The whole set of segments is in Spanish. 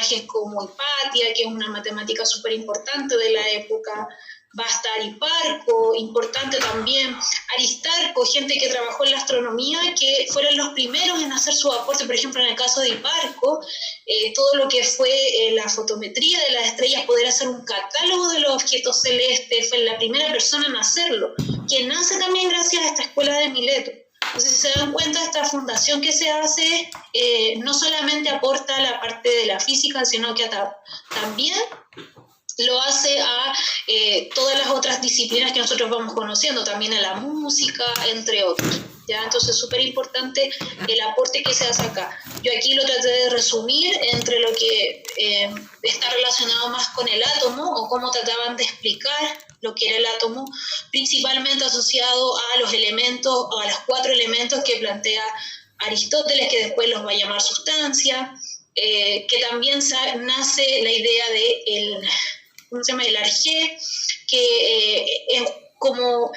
personajes como Hipatia, que es una matemática súper importante de la época. Va a estar Hiparco, importante también, Aristarco, gente que trabajó en la astronomía, que fueron los primeros en hacer su aporte. Por ejemplo, en el caso de Hiparco, todo lo que fue la fotometría de las estrellas, poder hacer un catálogo de los objetos celestes, fue la primera persona en hacerlo, que nace también gracias a esta escuela de Mileto. Entonces, si se dan cuenta, esta fundación que se hace no solamente aporta la parte de la física, sino que también lo hace a todas las otras disciplinas que nosotros vamos conociendo, también a la música, entre otros. ¿Ya? Entonces, súper importante el aporte que se hace acá. Yo aquí lo traté de resumir entre lo que está relacionado más con el átomo, o cómo trataban de explicar lo que era el átomo, principalmente asociado a los elementos, o a los 4 elementos que plantea Aristóteles, que después los va a llamar sustancia, que también nace la idea de el arjé, que es como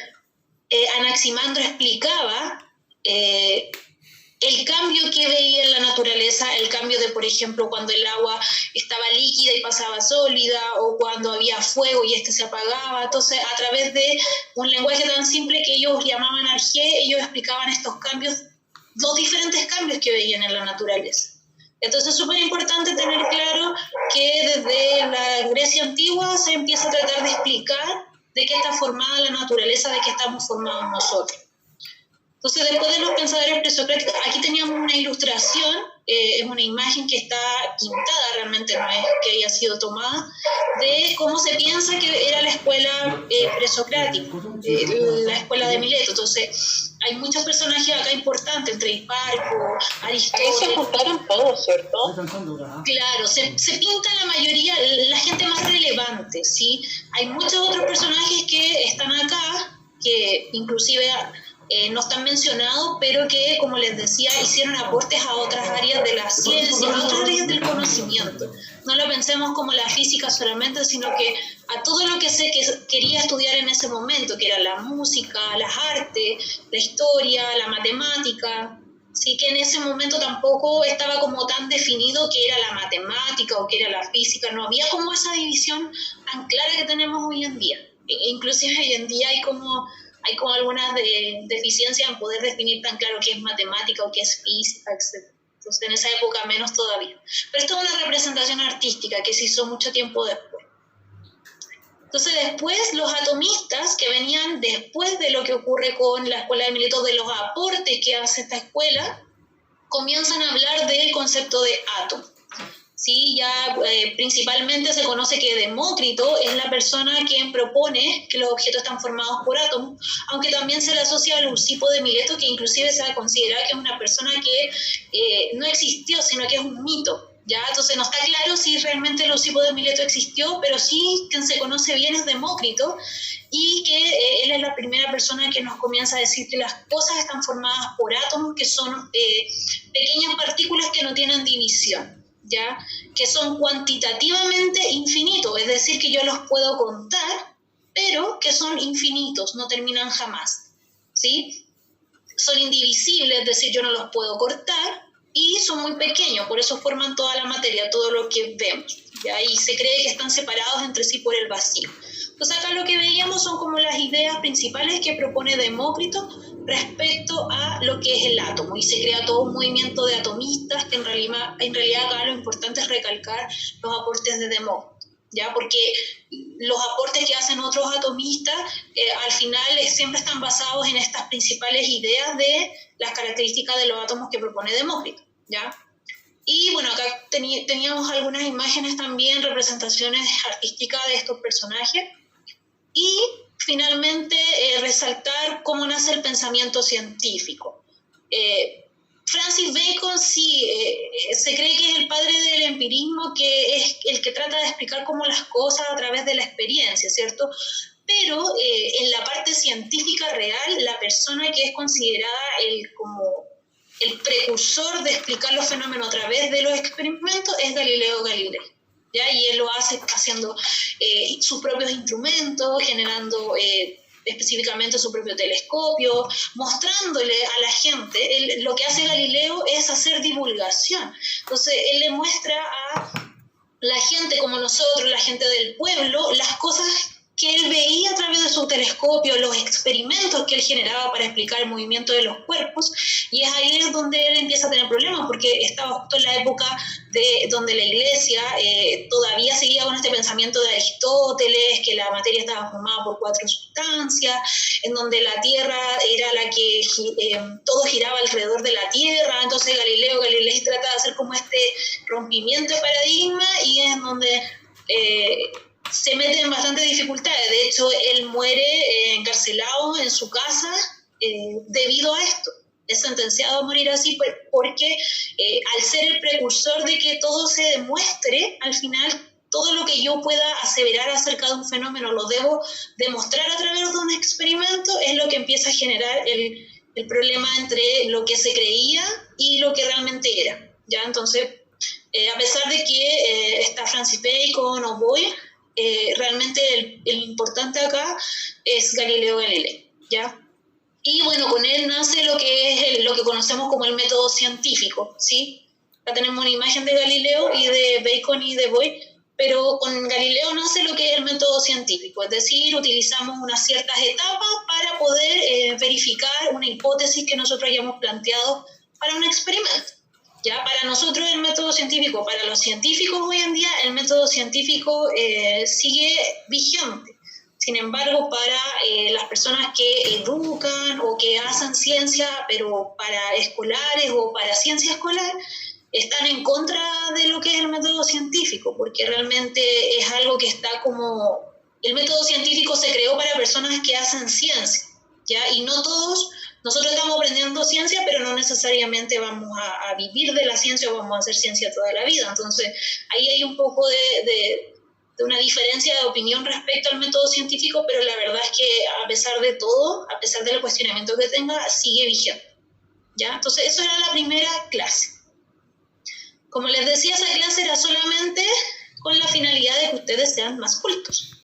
Anaximandro explicaba el cambio que veía en la naturaleza, el cambio de, por ejemplo, cuando el agua estaba líquida y pasaba sólida, o cuando había fuego y se apagaba. Entonces, a través de un lenguaje tan simple que ellos llamaban arjé, ellos explicaban estos cambios, los diferentes cambios que veían en la naturaleza. Entonces es súper importante tener claro que desde la Grecia antigua se empieza a tratar de explicar de qué está formada la naturaleza, de qué estamos formados nosotros. Entonces, después de los pensadores presocráticos, aquí teníamos una ilustración, es una imagen que está pintada, realmente no es que haya sido tomada, de cómo se piensa que era la escuela presocrática, la escuela de Mileto. Entonces, hay muchos personajes acá importantes, entre Hiparco, Aristóteles. Ahí se juntaron todos, ¿cierto? Claro, se pinta la mayoría, la gente más relevante, ¿sí? Hay muchos otros personajes que están acá, que inclusive no están mencionados, pero que, como les decía, hicieron aportes a otras áreas de la ciencia, a otras áreas del conocimiento. No lo pensemos como la física solamente, sino que a todo lo que sé que quería estudiar en ese momento, que era la música, las artes, la historia, la matemática. Sí, que en ese momento tampoco estaba como tan definido qué era la matemática o qué era la física. No había como esa división tan clara que tenemos hoy en día. Inclusive hoy en día hay como algunas deficiencias en poder definir tan claro qué es matemática o qué es física, etc. Entonces, en esa época menos todavía. Pero esto es una representación artística que se hizo mucho tiempo después. Entonces, después, los atomistas que venían después de lo que ocurre con la escuela de Mileto, de los aportes que hace esta escuela, comienzan a hablar del concepto de átomo. Sí, ya principalmente se conoce que Demócrito es la persona quien propone que los objetos están formados por átomos, aunque también se le asocia a Leucipo de Mileto, que inclusive se ha considerado que es una persona que no existió, sino que es un mito. ¿Ya? Entonces no está claro si realmente Leucipo de Mileto existió, pero sí quien se conoce bien es Demócrito, y que él es la primera persona que nos comienza a decir que las cosas están formadas por átomos, que son pequeñas partículas que no tienen división, ¿ya? Que son cuantitativamente infinitos, es decir, que yo los puedo contar, pero que son infinitos, no terminan jamás, ¿sí? Son indivisibles, es decir, yo no los puedo cortar, y son muy pequeños, por eso forman toda la materia, todo lo que vemos, ¿ya? Y se cree que están separados entre sí por el vacío. Entonces acá lo que veíamos son como las ideas principales que propone Demócrito respecto a lo que es el átomo, y se crea todo un movimiento de atomistas, que en realidad acá lo importante es recalcar los aportes de Demócrito, ¿ya? Porque los aportes que hacen otros atomistas al final siempre están basados en estas principales ideas de las características de los átomos que propone Demócrito, ¿ya? Y bueno, acá teníamos algunas imágenes también, representaciones artísticas de estos personajes, y finalmente resaltar cómo nace el pensamiento científico. Francis Bacon sí, se cree que es el padre del empirismo, que es el que trata de explicar cómo las cosas a través de la experiencia, ¿cierto? Pero en la parte científica real, la persona que es considerada como el precursor de explicar los fenómenos a través de los experimentos es Galileo Galilei, ¿ya? Y él lo hace haciendo sus propios instrumentos, generando específicamente su propio telescopio, mostrándole a la gente. Lo que hace Galileo es hacer divulgación. Entonces, él le muestra a la gente como nosotros, la gente del pueblo, las cosas que él veía a través de su telescopio, los experimentos que él generaba para explicar el movimiento de los cuerpos, y es ahí donde él empieza a tener problemas, porque estaba justo en la época donde la iglesia todavía seguía con este pensamiento de Aristóteles, que la materia estaba formada por 4 sustancias, en donde la Tierra era la que todo giraba alrededor de la Tierra. Entonces Galileo Galilei trata de hacer como este rompimiento de paradigma, y es en donde se mete en bastantes dificultades. De hecho, él muere encarcelado en su casa debido a esto. Es sentenciado a morir así porque al ser el precursor de que todo se demuestre, al final todo lo que yo pueda aseverar acerca de un fenómeno lo debo demostrar a través de un experimento, es lo que empieza a generar el problema entre lo que se creía y lo que realmente era. ¿Ya? Entonces, a pesar de que está Francis Bacon o Boyle, realmente el importante acá es Galileo Galilei, ¿ya? Y bueno, con él nace lo que es lo que conocemos como el método científico, ¿sí? Acá tenemos una imagen de Galileo y de Bacon y de Boyle, pero con Galileo nace lo que es el método científico, es decir, utilizamos unas ciertas etapas para poder verificar una hipótesis que nosotros hayamos planteado para un experimento. Ya para nosotros el método científico, para los científicos hoy en día, el método científico sigue vigente. Sin embargo, para las personas que educan o que hacen ciencia, pero para escolares o para ciencia escolar, están en contra de lo que es el método científico, porque realmente es algo que está como... El método científico se creó para personas que hacen ciencia, ¿ya? Y no todos... Nosotros estamos aprendiendo ciencia, pero no necesariamente vamos a vivir de la ciencia o vamos a hacer ciencia toda la vida. Entonces, ahí hay un poco de una diferencia de opinión respecto al método científico, pero la verdad es que a pesar de todo, a pesar del cuestionamiento que tenga, sigue vigente. ¿Ya? Entonces, eso era la primera clase. Como les decía, esa clase era solamente con la finalidad de que ustedes sean más cultos.